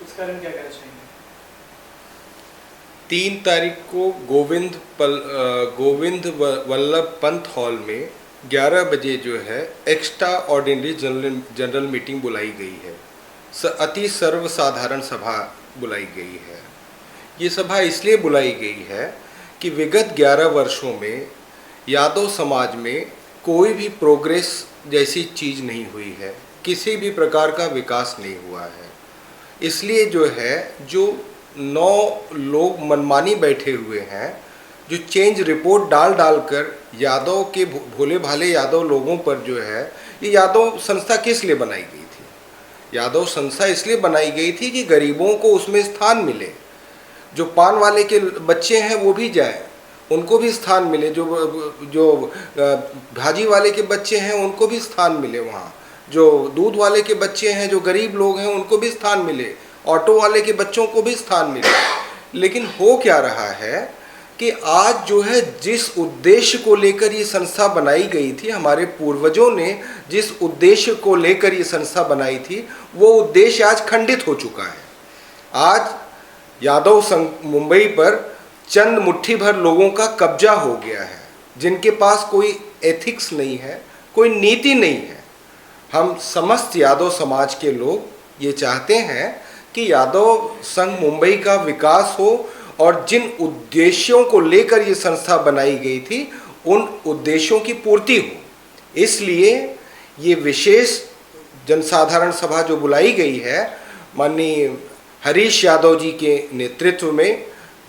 इस कारण क्या कहना चाहेंगे? 3 तारीख को गोविंद वल्लभ पंत हॉल में 11 बजे जो है एक्स्ट्रा ऑर्डिनरी जनरल मीटिंग बुलाई गई है। अति सर्वसाधारण सभा बुलाई गई है। ये सभा इसलिए बुलाई गई है कि विगत 11 वर्षों में यादव समाज में कोई भी प्रोग्रेस जैसी चीज़ नहीं हुई है, किसी भी प्रकार का विकास नहीं हुआ है। इसलिए जो है, जो 9 लोग मनमानी बैठे हुए हैं, जो चेंज रिपोर्ट डाल कर यादव के भोले भाले यादव लोगों पर जो है, ये यादव संस्था किस लिए बनाई गई थी? यादव संस्था इसलिए बनाई गई थी कि गरीबों को उसमें स्थान मिले, जो पान वाले के बच्चे हैं वो भी जाएं, उनको भी स्थान मिले, जो भाजी वाले के बच्चे हैं उनको भी स्थान मिले, वहाँ जो दूध वाले के बच्चे हैं, जो गरीब लोग हैं उनको भी स्थान मिले, ऑटो वाले के बच्चों को भी स्थान मिले। लेकिन हो क्या रहा है कि आज जो है, जिस उद्देश्य को लेकर ये संस्था बनाई गई थी, हमारे पूर्वजों ने जिस उद्देश्य को लेकर ये संस्था बनाई थी, वो उद्देश्य आज खंडित हो चुका है। आज यादव संघ मुंबई पर चंद मुट्ठी भर लोगों का कब्जा हो गया है, जिनके पास कोई एथिक्स नहीं है, कोई नीति नहीं है। हम समस्त यादव समाज के लोग ये चाहते हैं कि यादव संघ मुंबई का विकास हो और जिन उद्देश्यों को लेकर ये संस्था बनाई गई थी, उन उद्देश्यों की पूर्ति हो। इसलिए ये विशेष जनसाधारण सभा जो बुलाई गई है, माननीय हरीश यादव जी के नेतृत्व में,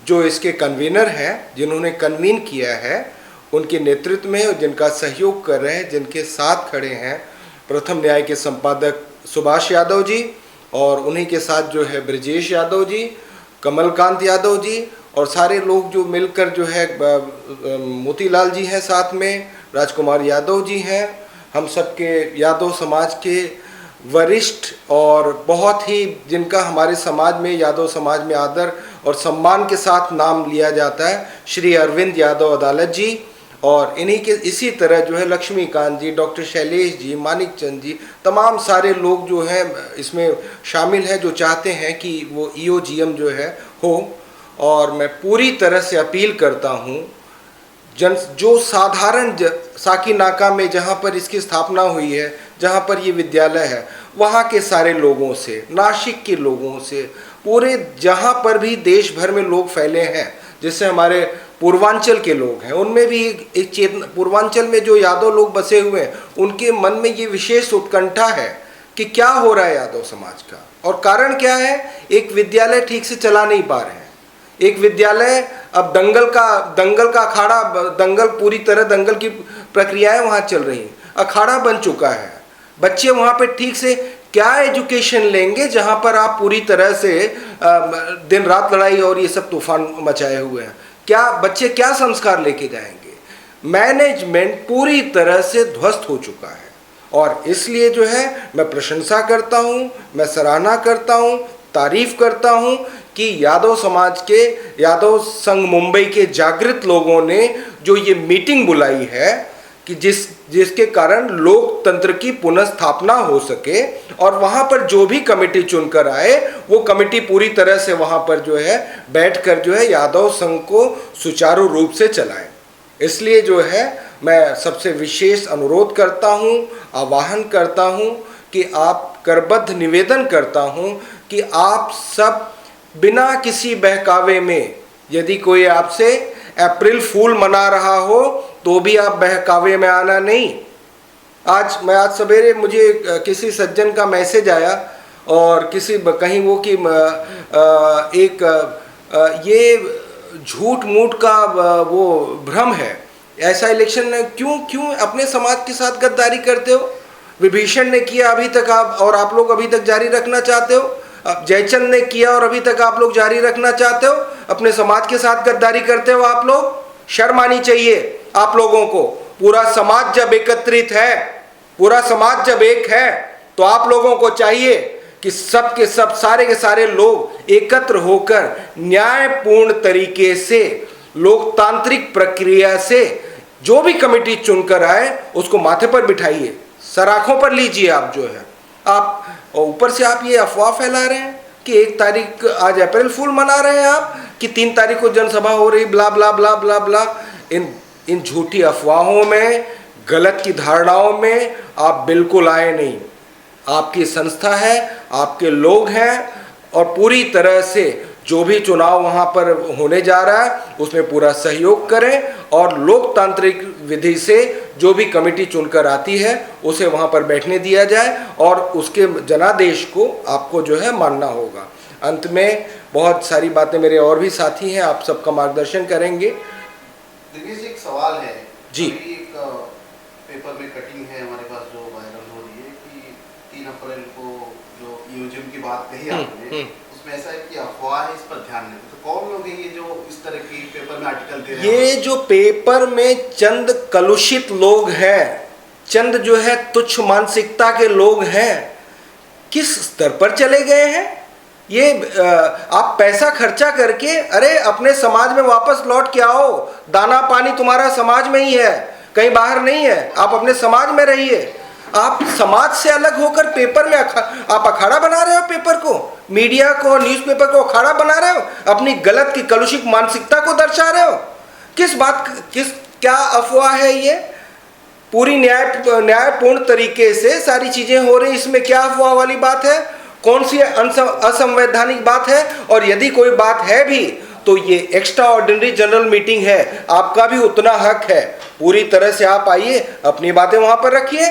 जो इसके कन्वीनर हैं, जिन्होंने कन्वीन किया है, उनके नेतृत्व में, जिनका सहयोग कर रहे हैं, जिनके साथ खड़े हैं प्रथम न्याय के संपादक सुभाष यादव जी, और उन्हीं के साथ जो है ब्रजेश यादव जी, कमलकांत यादव जी, और सारे लोग जो मिलकर जो है, मोतीलाल जी हैं साथ में, राजकुमार यादव जी हैं, हम सबके यादव समाज के वरिष्ठ और बहुत ही, जिनका हमारे समाज में, यादव समाज में आदर और सम्मान के साथ नाम लिया जाता है, श्री अरविंद यादव अदालत जी, और इन्हीं के इसी तरह जो है लक्ष्मीकांत जी, डॉक्टर शैलेश जी, मानिक चंद जी, तमाम सारे लोग जो हैं इसमें शामिल हैं, जो चाहते हैं कि वो EOGM जो है हो। और मैं पूरी तरह से अपील करता हूँ, जो साधारण साकी नाका में जहाँ पर इसकी स्थापना हुई है, जहाँ पर ये विद्यालय है, वहाँ के सारे लोगों से, नासिक के लोगों से, पूरे जहाँ पर भी देश भर में लोग फैले हैं, जैसे हमारे पूर्वांचल के लोग हैं, उनमें भी एक चेतना, पूर्वांचल में जो यादव लोग बसे हुए हैं, उनके मन में ये विशेष उत्कंठा है कि क्या हो रहा है यादव समाज का, और कारण क्या है। एक विद्यालय ठीक से चला नहीं पा रहे हैं, एक विद्यालय अब दंगल का अखाड़ा, दंगल पूरी तरह दंगल की प्रक्रियाएं वहाँ चल रही हैं, अखाड़ा बन चुका है। बच्चे वहाँ पे ठीक से क्या एजुकेशन लेंगे, जहाँ पर आप पूरी तरह से दिन रात लड़ाई और ये सब तूफान मचाए हुए हैं। क्या बच्चे क्या संस्कार लेके जाएंगे? मैनेजमेंट पूरी तरह से ध्वस्त हो चुका है, और इसलिए जो है मैं प्रशंसा करता हूँ, मैं सराहना करता हूँ, तारीफ करता हूँ कि यादव समाज के, यादव संघ मुंबई के जागृत लोगों ने जो ये मीटिंग बुलाई है, कि जिसके कारण लोकतंत्र की पुनर्स्थापना हो सके, और वहाँ पर जो भी कमेटी चुनकर आए, वो कमेटी पूरी तरह से वहाँ पर जो है बैठकर जो है यादव संघ को सुचारू रूप से चलाए। इसलिए जो है मैं सबसे विशेष अनुरोध करता हूँ, आह्वान करता हूँ कि आप, करबद्ध निवेदन करता हूँ कि आप सब बिना किसी बहकावे में, यदि कोई आपसे अप्रैल फूल मना रहा हो तो भी आप बहकावे में आना नहीं। आज सवेरे मुझे किसी सज्जन का मैसेज आया, और किसी कहीं वो कि ये झूठ मूठ का वो भ्रम है, ऐसा इलेक्शन में क्यों अपने समाज के साथ गद्दारी करते हो? विभीषण ने किया अभी तक आप, और आप लोग अभी तक जारी रखना चाहते हो। अब जयचंद ने किया और अभी तक आप लोग जारी रखना चाहते हो। अपने समाज के साथ गद्दारी करते हो आप लोग। शर्म आनी चाहिए आप लोगों को। पूरा समाज जब एकत्रित है, पूरा समाज जब एक है, तो आप लोगों को चाहिए कि सब के सब, सारे के सारे लोग एकत्र होकर न्यायपूर्ण तरीके से, लोकतांत्रिक प्रक्रिया से जो भी कमेटी चुनकर आए उसको माथे पर बिठाइए, सराखों पर लीजिए। आप जो है, आप ऊपर से आप ये अफवाह फैला रहे हैं कि 1 तारीख आज अप्रैल फूल मना रहे हैं आप, कि 3 तारीख को जनसभा हो रही, ब्ला ब्ला ब्ला ब्ला ब्ला। इन झूठी अफवाहों में, गलत की धारणाओं में आप बिल्कुल आए नहीं। आपकी संस्था है, आपके लोग हैं, और पूरी तरह से जो भी चुनाव वहाँ पर होने जा रहा है उसमें पूरा सहयोग करें, और लोकतांत्रिक विधि से जो भी कमेटी चुनकर आती है उसे वहाँ पर बैठने दिया जाए, और उसके जनादेश को आपको जो है मानना होगा। अंत में बहुत सारी बातें मेरे और भी साथी हैं, आप सबका मार्गदर्शन करेंगे। दिनेश जी, एक सवाल है जी। एक पेपर में कटिंग है हमारे पास जो वायरल हो रही है कि 3 अप्रैल को जो ईओजिम की बात कही आपने, उसमें ऐसा है कि अफवाह है, इस पर ध्यान दें। तो कौन लोग हैं ये जो इस तरह की पेपर में आर्टिकल दे रहे हैं? ये जो पेपर में चंद कलुषित लोग हैं, चंद जो है तुच्छ मानसिकता के लोग हैं, किस स्तर पर चले गए हैं ये। आप पैसा खर्चा करके, अरे अपने समाज में वापस लौट के आओ, दाना पानी तुम्हारा समाज में ही है, कहीं बाहर नहीं है, आप अपने समाज में रहिए। आप समाज से अलग होकर पेपर में आप अखाड़ा बना रहे हो, पेपर को, मीडिया को, न्यूज़पेपर को अखाड़ा बना रहे हो, अपनी गलत की कलुषित मानसिकता को दर्शा रहे हो। क्या अफवाह है ये? पूरी न्यायपूर्ण तरीके से सारी चीजें हो रही, इसमें क्या अफवाह वाली बात है? कौन सी असंवैधानिक बात है? और यदि कोई बात है भी तो ये एक्स्ट्रा ऑर्डिनरी जनरल मीटिंग है, आपका भी उतना हक है, पूरी तरह से आप आइए, अपनी बातें वहां पर रखिए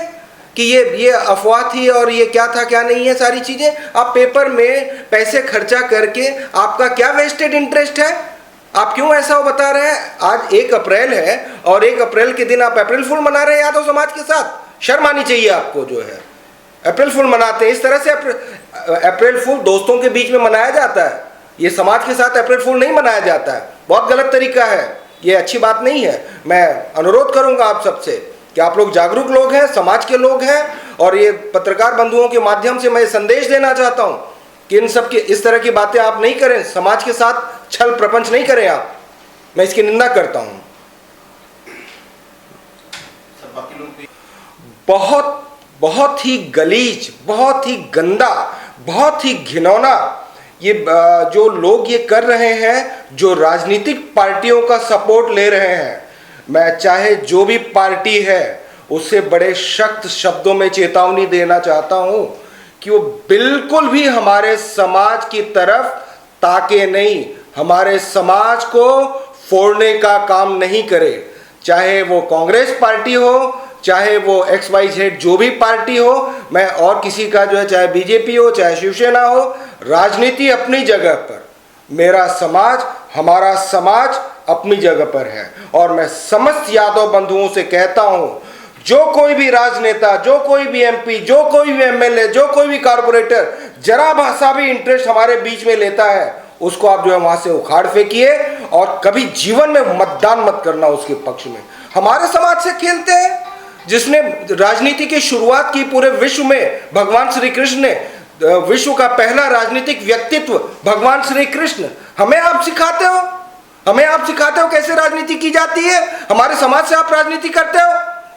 कि ये अफवाह थी और ये क्या था क्या नहीं है, सारी चीजें। आप पेपर में पैसे खर्चा करके आपका क्या वेस्टेड इंटरेस्ट है? आप क्यों ऐसा बता रहे हैं? आज 1 अप्रैल है और 1 अप्रैल के दिन आप अप्रैल फूल मना रहे हैं यादव समाज के साथ। शर्म आनी चाहिए आपको। जो है अप्रैल फूल मनाते हैं इस तरह से। अप्रैल फूल दोस्तों के बीच में मनाया जाता है, ये समाज के साथ अप्रैल फूल नहीं मनाया जाता है। बहुत गलत तरीका है, ये अच्छी बात नहीं है। मैं अनुरोध करूंगा आप सबसे कि आप लोग जागरूक लोग हैं, समाज के लोग हैं, और ये पत्रकार बंधुओं के माध्यम से मैं संदेश देना चाहता हूं कि इन सब की इस तरह की बातें आप नहीं करें, समाज के साथ छल प्रपंच नहीं करें आप। मैं इसकी निंदा करता हूं। बहुत ही गलीज, बहुत ही गंदा, बहुत ही घिनौना ये जो लोग ये कर रहे हैं, जो राजनीतिक पार्टियों का सपोर्ट ले रहे हैं। मैं चाहे जो भी पार्टी है उससे बड़े सख्त शब्दों में चेतावनी देना चाहता हूं कि वो बिल्कुल भी हमारे समाज की तरफ ताके नहीं, हमारे समाज को फोड़ने का काम नहीं करे। चाहे वो कांग्रेस पार्टी हो, चाहे वो XYZ जो भी पार्टी हो, मैं और किसी का जो है, चाहे बीजेपी हो, चाहे शिवसेना हो, राजनीति अपनी जगह पर, मेरा समाज, हमारा समाज अपनी जगह पर है। और मैं समस्त यादव बंधुओं से कहता हूं, जो कोई भी राजनेता, जो कोई भी MP, जो कोई भी MLA, जो कोई भी कारपोरेटर जरा भाषा भी इंटरेस्ट हमारे बीच में लेता है, उसको आप जो है वहां से उखाड़ फेंकिए, और कभी जीवन में मतदान मत करना उसके पक्ष में। हमारे समाज से खेलते हैं, जिसने राजनीति की शुरुआत की पूरे विश्व में, भगवान श्री कृष्ण ने, विश्व का पहला राजनीतिक व्यक्तित्व भगवान श्री कृष्ण। हमें आप सिखाते हो कैसे राजनीति की जाती है? हमारे समाज से आप राजनीति करते हो?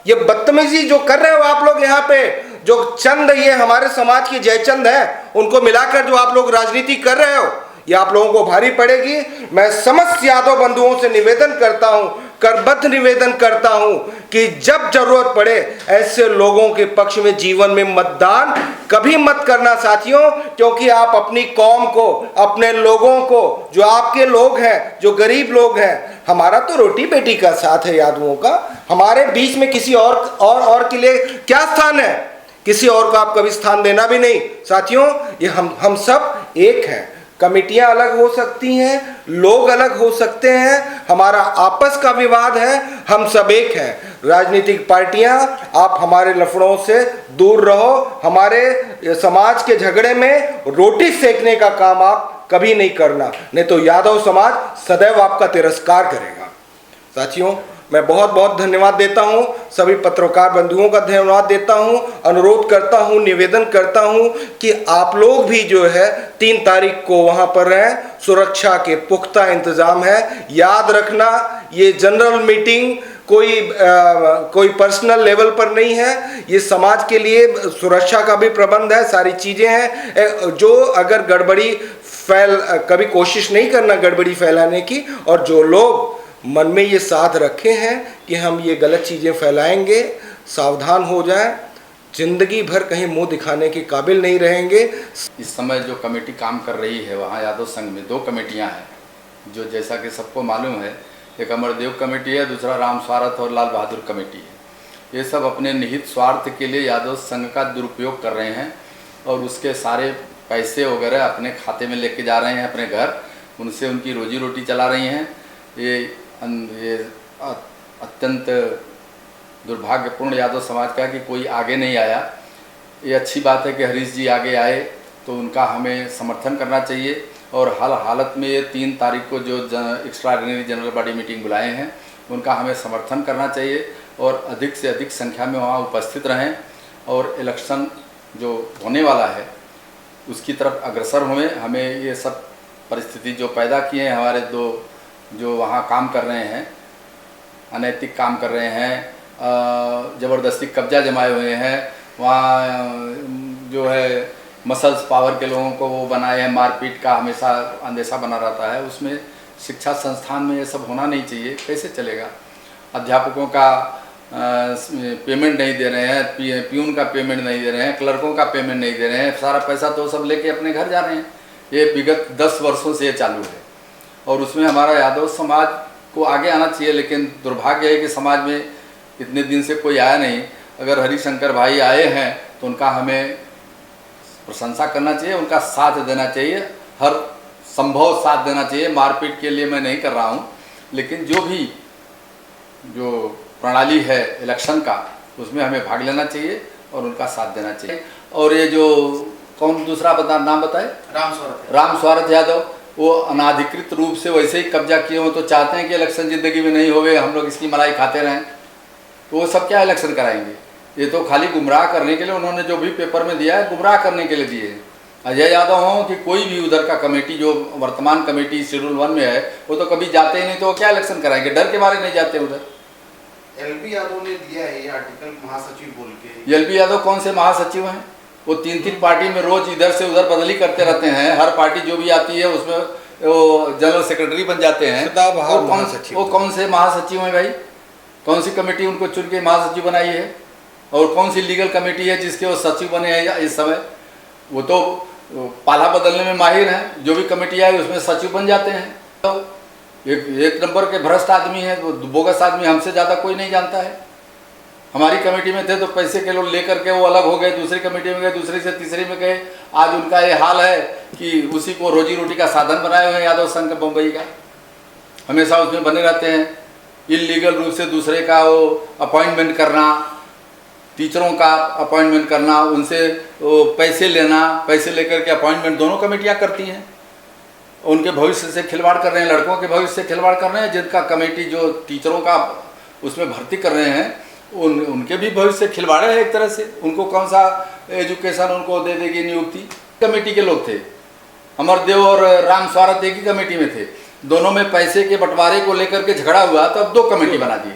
ये बदतमीजी जो कर रहे हो आप लोग यहाँ पे, जो चंद ये हमारे समाज के जयचंद हैं, उनको मिलाकर जो आप लोग राजनीति कर रहे हो, ये आप लोगों को भारी पड़ेगी। मैं समस्त यादव बंधुओं से निवेदन करता हूं, करबद्ध निवेदन करता हूं कि जब जरूरत पड़े ऐसे लोगों के पक्ष में जीवन में मतदान कभी मत करना साथियों, क्योंकि आप अपनी कौम को, अपने लोगों को, जो आपके लोग हैं, जो गरीब लोग हैं, हमारा तो रोटी बेटी का साथ है यादवों का, हमारे बीच में किसी और के लिए क्या स्थान है? किसी और को आप कभी स्थान देना भी नहीं साथियों। ये हम सब एक हैं। कमिटियां अलग हो सकती हैं, लोग अलग हो सकते हैं, हमारा आपस का विवाद है, हम सब एक हैं। राजनीतिक पार्टियां, आप हमारे लफड़ों से दूर रहो। हमारे समाज के झगड़े में रोटी सेकने का काम आप कभी नहीं करना, नहीं तो यादव समाज सदैव आपका तिरस्कार करेगा। साथियों, मैं बहुत बहुत धन्यवाद देता हूं, सभी पत्रकार बंधुओं का धन्यवाद देता हूं। अनुरोध करता हूं, निवेदन करता हूं कि आप लोग भी जो है 3 तारीख को वहां पर रहें। सुरक्षा के पुख्ता इंतजाम है। याद रखना, ये जनरल मीटिंग कोई पर्सनल लेवल पर नहीं है, ये समाज के लिए सुरक्षा का भी प्रबंध है, सारी चीज़ें हैं। जो अगर गड़बड़ी कभी कोशिश नहीं करना गड़बड़ी फैलाने की, और जो लोग मन में ये साध रखे हैं कि हम ये गलत चीज़ें फैलाएंगे, सावधान हो जाएं, जिंदगी भर कहीं मुंह दिखाने के काबिल नहीं रहेंगे। इस समय जो कमेटी काम कर रही है वहाँ यादव संघ में 2 कमेटियाँ हैं, जो जैसा कि सबको मालूम है, एक अमरदेव कमेटी है, दूसरा राम स्वार्थ और लाल बहादुर कमेटी है। ये सब अपने निहित स्वार्थ के लिए यादव संघ का दुरुपयोग कर रहे हैं और उसके सारे पैसे वगैरह अपने खाते में लेके जा रहे हैं अपने घर, उनसे उनकी रोजी रोटी चला रही हैं। ये अत्यंत दुर्भाग्यपूर्ण यादव समाज का कि कोई आगे नहीं आया। ये अच्छी बात है कि हरीश जी आगे आए, तो उनका हमें समर्थन करना चाहिए। और हर हालत में ये 3 तारीख को जो एक्स्ट्राऑर्डिनरी जनरल बॉडी मीटिंग बुलाए हैं, उनका हमें समर्थन करना चाहिए और अधिक से अधिक संख्या में वहाँ उपस्थित रहें और इलेक्शन जो होने वाला है उसकी तरफ अग्रसर हुए। हमें ये सब परिस्थिति जो पैदा किए हैं हमारे 2 जो वहाँ काम कर रहे हैं, अनैतिक काम कर रहे हैं, ज़बरदस्ती कब्जा जमाए हुए हैं, वहाँ जो है मसल्स पावर के लोगों को वो बनाए हैं, मारपीट का हमेशा अंदेशा बना रहता है। उसमें शिक्षा संस्थान में ये सब होना नहीं चाहिए। कैसे चलेगा? अध्यापकों का पेमेंट नहीं दे रहे हैं, प्यून का पेमेंट नहीं दे रहे हैं, क्लर्कों का पेमेंट नहीं दे रहे हैं, सारा पैसा तो सब लेके अपने घर जा रहे हैं। ये विगत 10 वर्षों से ये चालू है और उसमें हमारा यादव समाज को आगे आना चाहिए, लेकिन दुर्भाग्य है कि समाज में इतने दिन से कोई आया नहीं। अगर हरिशंकर भाई आए हैं तो उनका हमें प्रशंसा करना चाहिए, उनका साथ देना चाहिए, हर संभव साथ देना चाहिए। मारपीट के लिए मैं नहीं कर रहा हूँ, लेकिन जो प्रणाली है इलेक्शन का, उसमें हमें भाग लेना चाहिए और उनका साथ देना चाहिए। और ये जो कौन दूसरा नाम बताए, राम स्वार्थ यादव, वो अनाधिकृत रूप से वैसे ही कब्जा किए हो, तो चाहते हैं कि इलेक्शन ज़िंदगी में नहीं होवे, हम लोग इसकी मलाई खाते रहें। तो वो सब क्या इलेक्शन कराएंगे? ये तो खाली गुमराह करने के लिए उन्होंने जो भी पेपर में दिया है, गुमराह करने के लिए दिए हैं। अजय यादव हो कि कोई भी उधर का कमेटी, जो वर्तमान कमेटी शेड्यूल 1 में है, वो तो कभी जाते ही नहीं, तो वो क्या इलेक्शन कराएंगे? डर के मारे नहीं जाते उधर। एलबी यादव ने दिया है ये आर्टिकल, महासचिव बोल के। एलबी यादव कौन से महासचिव हैं? वो 3-3 पार्टी में रोज इधर से उधर बदली करते रहते हैं। हर पार्टी जो भी आती है उसमें वो जनरल सेक्रेटरी बन जाते हैं। वो कौन से महासचिव हैं भाई? कौन सी कमेटी उनको चुन के महासचिव बनाई है? और कौन सी लीगल कमेटी है जिसके वो सचिव बने हैं इस समय? वो तो पाला बदलने में माहिर हैं। जो भी कमेटी आई उसमें सचिव बन जाते हैं। तो एक नंबर के भ्रष्ट आदमी है, बोगस आदमी, हमसे ज़्यादा कोई नहीं जानता है। हमारी कमेटी में थे तो पैसे के लोग लेकर के वो अलग हो गए, दूसरी कमेटी में गए, दूसरी से तीसरी में गए। आज उनका ये हाल है कि उसी को रोजी रोटी का साधन बनाए हुए हैं यादव संघ बम्बई का, हमेशा उसमें बने रहते हैं। इलीगल रूप से दूसरे का वो अपॉइंटमेंट करना, टीचरों का अपॉइंटमेंट करना, उनसे वो पैसे लेना, पैसे लेकर के अपॉइंटमेंट दोनों कमेटियाँ करती हैं। उनके भविष्य से खिलवाड़ कर रहे हैं, लड़कों के भविष्य से खिलवाड़ कर रहे हैं। जिनका कमेटी जो टीचरों का उसमें भर्ती कर रहे हैं, उनके भी भविष्य से खिलवाड़े हैं एक तरह से। उनको कौन सा एजुकेशन उनको दे देगी नियुक्ति? कमेटी के लोग थे, अमरदेव और राम स्वार्थ एक ही कमेटी में थे। दोनों में पैसे के बंटवारे को लेकर के झगड़ा हुआ, तो अब 2 कमेटी बना दी।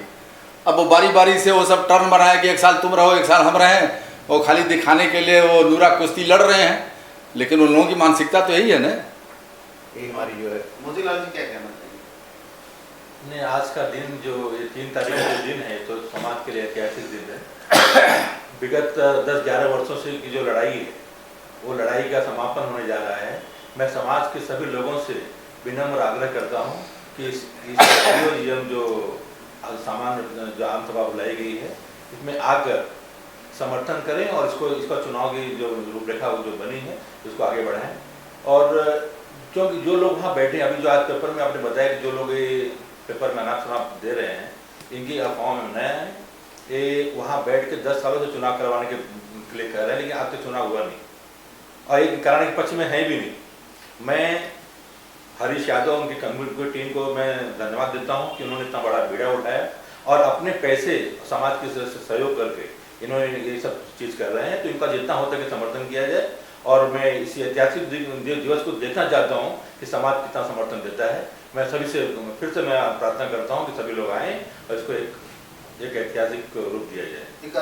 अब वो बारी बारी से वो सब टर्न बनाए कि एक साल तुम रहो, एक साल हम रहें, और खाली दिखाने के लिए वो नूरा कुश्ती लड़ रहे हैं। लेकिन उन लोगों की मानसिकता तो यही है ना। यही हमारी जो है। मोतीलाल जी क्या कहना चाहिए? नहीं, आज का दिन जो ये 3 तारीख का दिन है, तो समाज के लिए ऐतिहासिक दिन है। विगत 10-11 वर्षों से की जो लड़ाई है, वो लड़ाई का समापन होने जा रहा है। मैं समाज के सभी लोगों से विनम्र आग्रह करता हूँ कि इस जो सामान्य जो आम सभा बुलाई गई है, इसमें आकर समर्थन करें और इसका चुनाव की जो रूपरेखा जो बनी है उसको आगे बढ़ाएं। और क्योंकि जो लोग वहाँ बैठे, अभी जो आज पेपर में आपने बताया कि जो लोग ये पेपर में अनाप शनाप दे रहे हैं, इनकी अफवाहों में नया है। ये वहाँ बैठ के 10 सालों से चुनाव करवाने के लिए कह रहे हैं, लेकिन आज तक चुनाव हुआ नहीं और एक कराने के पक्ष में है भी नहीं। मैं हरीश यादव, उनकी टीम को मैं धन्यवाद देता हूं कि उन्होंने इतना बड़ा बीड़ा उठाया और अपने पैसे समाज के सहयोग करके इन्होंने ये सब चीज़ कर रहे हैं। तो इनका जितना होता है कि समर्थन किया जाए। और मैं इसी ऐतिहासिक दिवस को देखना चाहता हूं कि समाज कितना समर्थन देता है। मैं सभी से फिर से मैं प्रार्थना करता हूं कि सभी लोग आएँ और इसको एक एक ऐतिहासिक रूप दिया जाए। एक